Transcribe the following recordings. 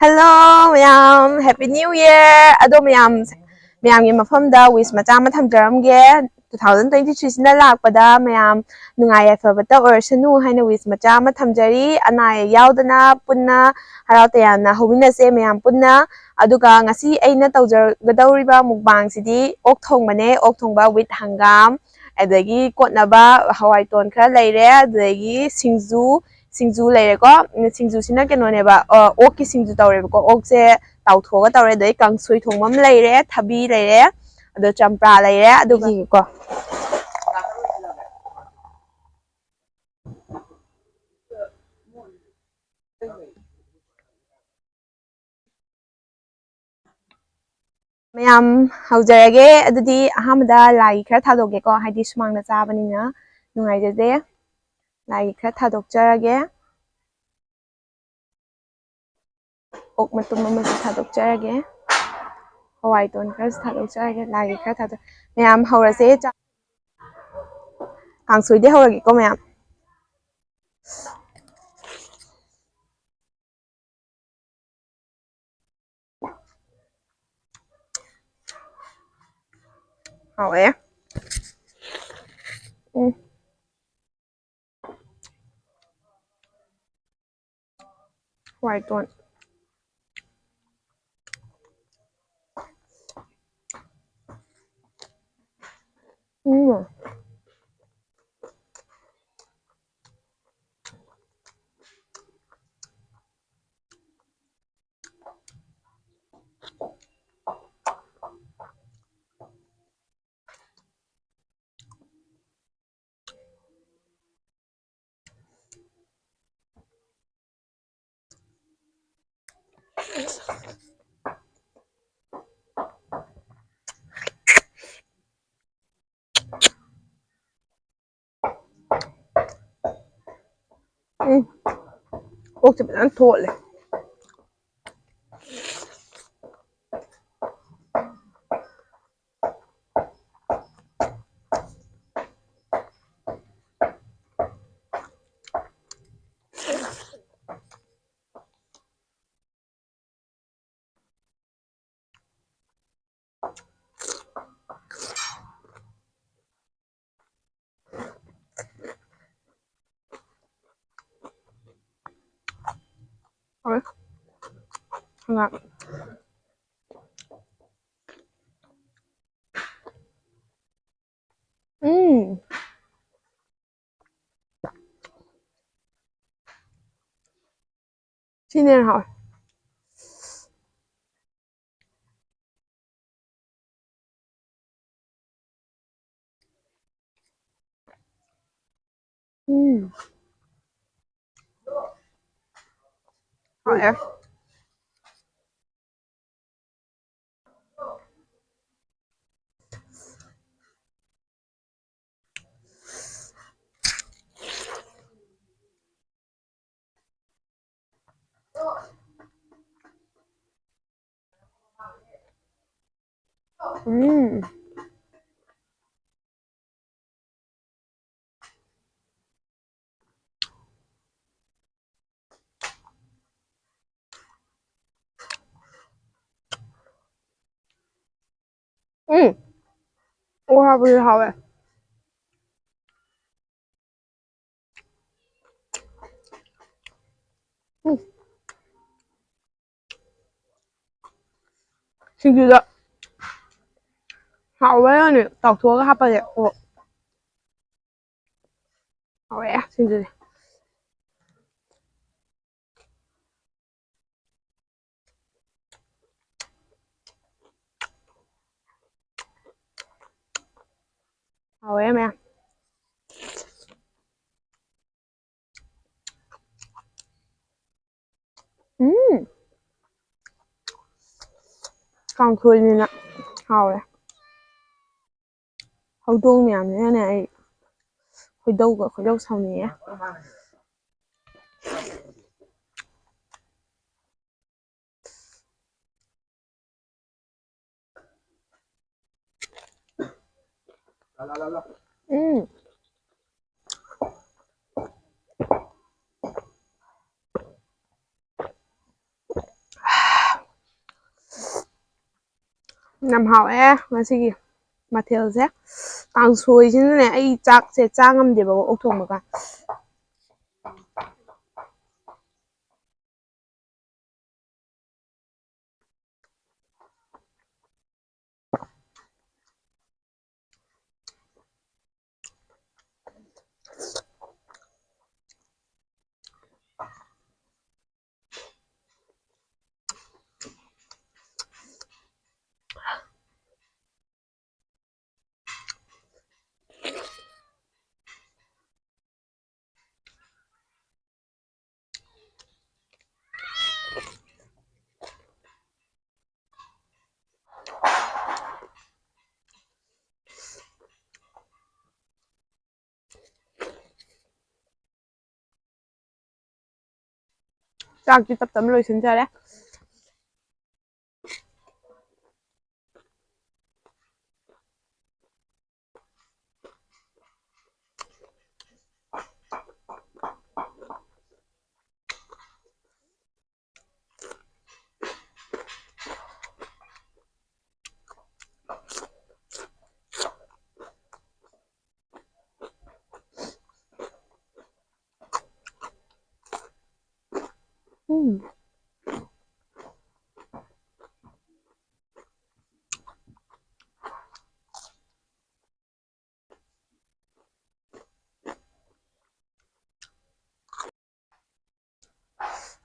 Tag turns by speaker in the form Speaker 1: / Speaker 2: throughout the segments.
Speaker 1: Hello ma'am, Happy New Year! Ado ma'amꯒꯤ ꯃꯐꯝꯗ wish ꯃꯆꯥ ꯑꯃ ꯊꯝꯖꯔꯝꯒꯦ. 2023 ꯁꯤꯅ ꯂꯥꯛꯄꯗ ꯃꯌꯥꯝ ꯅꯨꯡꯉꯥꯏ ꯌꯥꯏꯐꯕꯇ ꯑꯣꯏꯔꯁꯅꯨ ꯍꯥꯏꯅ wish ꯃꯆꯥ ꯑꯃ ꯊꯝꯖꯔꯤ. ꯑꯅꯥ ꯑꯌꯦꯛ ꯌꯥꯎꯗꯅ ꯄꯨꯟꯅ ꯍꯔꯥꯎ ꯇꯌꯥꯝꯅ ꯍꯧꯃꯤꯟꯅꯁꯦ ꯃꯌꯥꯝ ꯄꯨꯟꯅ. ꯑꯗꯨꯒ ꯉꯁꯤ ꯑꯩꯅ ꯇꯧꯖꯒꯗꯧꯔꯤꯕ ꯃꯨꯛꯕꯥꯡꯁꯤꯗꯤ ꯑꯣꯛ ꯊꯣꯡꯕꯅꯦ. ꯑꯣꯛ ꯊꯣꯡꯕ with ꯍꯪꯒꯥꯝ, ꯑꯗꯒꯤ ꯀꯣꯠꯅꯕ ꯍꯋꯥꯏꯇꯣꯟ ꯈꯔ ꯂꯩꯔꯦ, ꯑꯗꯒꯤ ꯁꯤꯡꯖꯨ ꯂꯩꯔꯦꯀꯣ. ꯁꯤꯡꯖꯨꯁꯤꯅ ꯀꯩꯅꯣꯅꯦꯕ, ꯑꯣꯛꯀꯤ ꯁꯤꯡꯖꯨ ꯇꯧꯔꯦꯕꯀꯣ. ꯑꯣꯛꯁꯦ ꯇꯥꯎꯊꯣꯛꯑꯒ ꯇꯧꯔꯦ. ꯑꯗꯩ ꯀꯥꯡꯁꯣꯏ ꯊꯣꯡꯕ ꯑꯃ ꯂꯩꯔꯦ, ꯊꯕꯤ ꯂꯩꯔꯦ, ꯑꯗꯣ ꯆꯝꯄ꯭ꯔꯥ ꯂꯩꯔꯦ, ꯑꯗꯨꯒꯤꯀꯣ. ꯃꯌꯥꯝ ꯍꯧꯖꯔꯒꯦ. ꯑꯗꯨꯗꯤ ꯑꯍꯥꯟꯕꯗ ꯂꯥꯏ ꯈꯔ ꯊꯥꯗꯣꯛꯀꯦꯀꯣ, ꯍꯥꯏꯗꯤ ꯁꯨꯃꯥꯡꯗ ꯆꯥꯕꯅꯤꯅ ꯅꯨꯡꯉꯥꯏꯖꯗꯦ. ꯂꯥꯏ ꯈꯔ ꯊꯥꯗꯣꯛꯆꯔꯒꯦ. ꯑꯣꯛ ꯃꯇꯨꯝ ꯑꯃꯁꯨ ꯊꯥꯗꯣꯛꯆꯔꯒꯦ. ꯍꯋꯥꯏꯇꯣꯟ ꯈꯔꯁꯨ ꯊꯥꯗꯣꯛꯆꯔꯒꯦ. ꯂꯥꯏꯒꯤ ꯈꯔ ꯊꯥꯗꯣꯛ ꯃꯌꯥꯝ ꯍꯧꯔꯁꯦ. ꯀꯥꯡꯁꯣꯏꯗꯤ ꯍꯧꯔꯒꯦꯀꯣ ꯃꯌꯥꯝ. ꯍꯥꯎꯋꯦ. ꯍꯋꯥꯏꯇꯣꯟ. ꯑꯣꯛꯁꯦ ꯐꯖꯅ ꯊꯣꯠꯂꯦ. ꯍꯥꯎꯋꯦ. ꯍꯪꯒꯥꯝ. ꯁꯤꯅ ꯍꯦꯟꯅ ꯍꯥꯎꯋꯦ. ꯍꯥꯎꯋꯦ. ꯑꯣꯛ ꯍꯥꯞꯄꯁꯨ ꯍꯥꯎꯋꯦ. ꯁꯤꯡꯖꯨꯗ ꯍꯥꯎꯕꯩ ꯋꯥꯅꯤ ꯇꯥꯎꯊꯣꯛꯑꯒ ꯍꯥꯞꯄꯁꯦ ꯑꯣꯛ ꯍꯥꯎꯋꯦ ꯁꯤꯡꯖꯨꯁꯦ. ꯍꯥꯎꯋꯦ ꯃꯌꯥꯝ. ꯀꯥꯡꯁꯣꯏꯅꯤꯅ ꯍꯥꯎꯋꯦ. ꯍꯧꯗꯣꯡ ꯃꯌꯥꯝꯁꯤꯅꯅꯦ ꯑꯩ ꯈꯣꯏꯗꯧ ꯁꯥꯎꯅꯤꯡꯉꯦ. ꯌꯥꯝ ꯍꯥꯎꯋꯦ ꯉꯁꯤꯒꯤ ꯃꯊꯦꯜꯁꯦ ꯀꯥꯡꯁꯣꯏꯁꯤꯅꯅꯦ ꯑꯩ ꯆꯥꯛꯁꯦ ꯆꯥ ꯉꯝꯗꯦꯕꯀꯣ ꯑꯣꯛ ꯊꯣꯡꯕꯒ ꯆꯥꯛꯇꯤ ꯇꯞ ꯇꯞꯅ ꯂꯣꯏꯁꯤꯟꯖꯔꯦ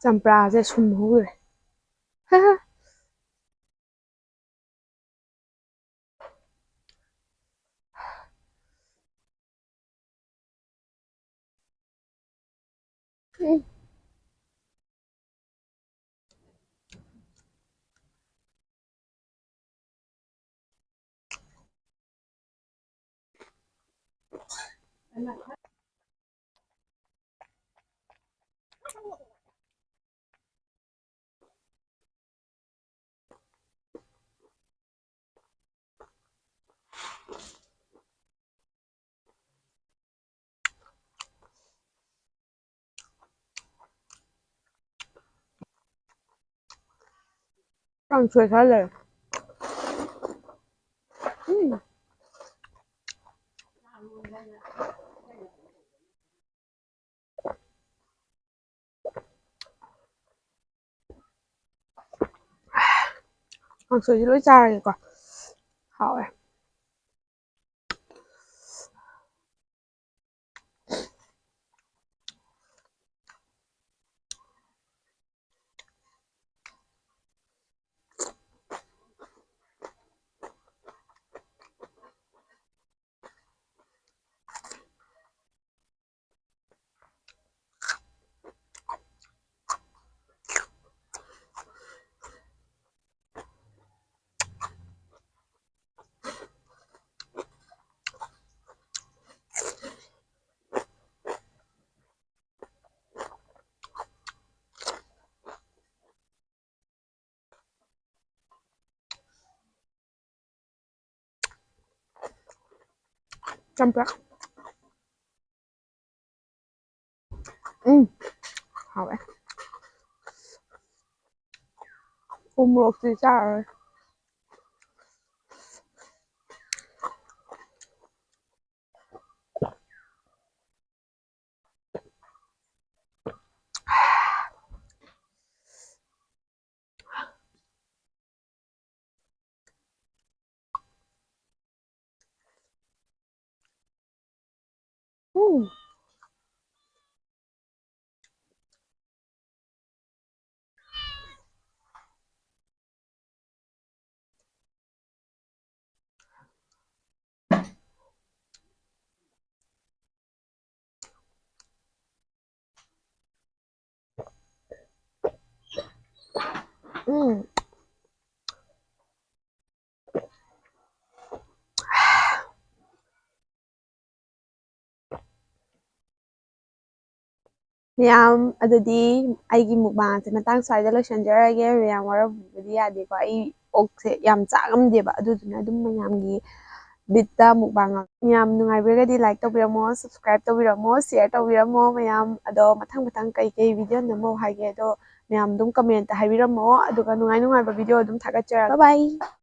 Speaker 1: ꯆꯝꯄ꯭ꯔꯥꯁꯦ ꯁꯨꯝ ꯍꯧꯈ꯭ꯔꯦ ꯀꯥꯡꯁꯣꯏ ꯈꯔ ꯂꯩꯔꯦ ꯀꯥꯡꯁꯣꯏꯁꯦ ꯂꯣꯏ ꯆꯥꯔꯒꯦꯀꯣ ꯍꯥꯎꯋꯦ ꯆꯝꯄ꯭ꯔꯥ ꯍꯥꯎꯋꯦ ꯎ ꯃꯣꯔꯣꯛꯇꯤ ꯆꯥꯔꯔꯣꯏ ꯃꯌꯥꯝ ꯑꯗꯨꯗꯤ ꯑꯩꯒꯤ ꯃꯨꯛꯕꯥꯡꯁꯦ ꯃꯇꯥꯡ ꯁ꯭ꯋꯥꯏꯗ ꯂꯣꯏꯁꯤꯟꯖꯔꯒꯦ ꯃꯌꯥꯝ ꯋꯥꯔꯧꯕꯤꯕꯗꯤ ꯌꯥꯗꯦꯀꯣ ꯑꯩ ꯑꯣꯛꯁꯦ ꯌꯥꯝ ꯆꯥꯉꯝꯗꯦꯕ ꯑꯗꯨꯗꯨꯅ ꯑꯗꯨꯝ ꯃꯌꯥꯝꯒꯤ ꯕꯤꯠꯇ ꯃꯨꯛꯕꯥꯡ ꯃꯌꯥꯝ ꯅꯨꯡꯉꯥꯏꯕꯤꯔꯒꯗꯤ ꯂꯥꯏꯛ ꯇꯧꯕꯤꯔꯝꯃꯣ ꯁꯞꯁꯀ꯭ꯔꯥꯏꯕ ꯇꯧꯕꯤꯔꯝꯃꯣ ꯁꯤꯌꯔ ꯇꯧꯕꯤꯔꯝꯃꯣ ꯃꯌꯥꯝ ꯑꯗꯣ ꯃꯊꯪ ꯀꯩꯀꯩ ꯚꯤꯗꯤꯑꯣ ꯅꯝꯃꯣ ꯍꯥꯏꯒꯦ ꯑꯗꯣ ꯃꯌꯥꯝ ꯑꯗꯨꯝ ꯀꯃꯦꯟꯇ ꯍꯥꯏꯕꯤꯔꯝꯃꯣ ꯑꯗꯨꯒ ꯅꯨꯡꯉꯥꯏꯕ ꯚꯤꯗꯤꯑꯣ ꯑꯗꯨꯝ ꯊꯥꯒꯠꯆꯔꯛꯒꯦ ꯕꯥꯏ ꯕꯥꯏ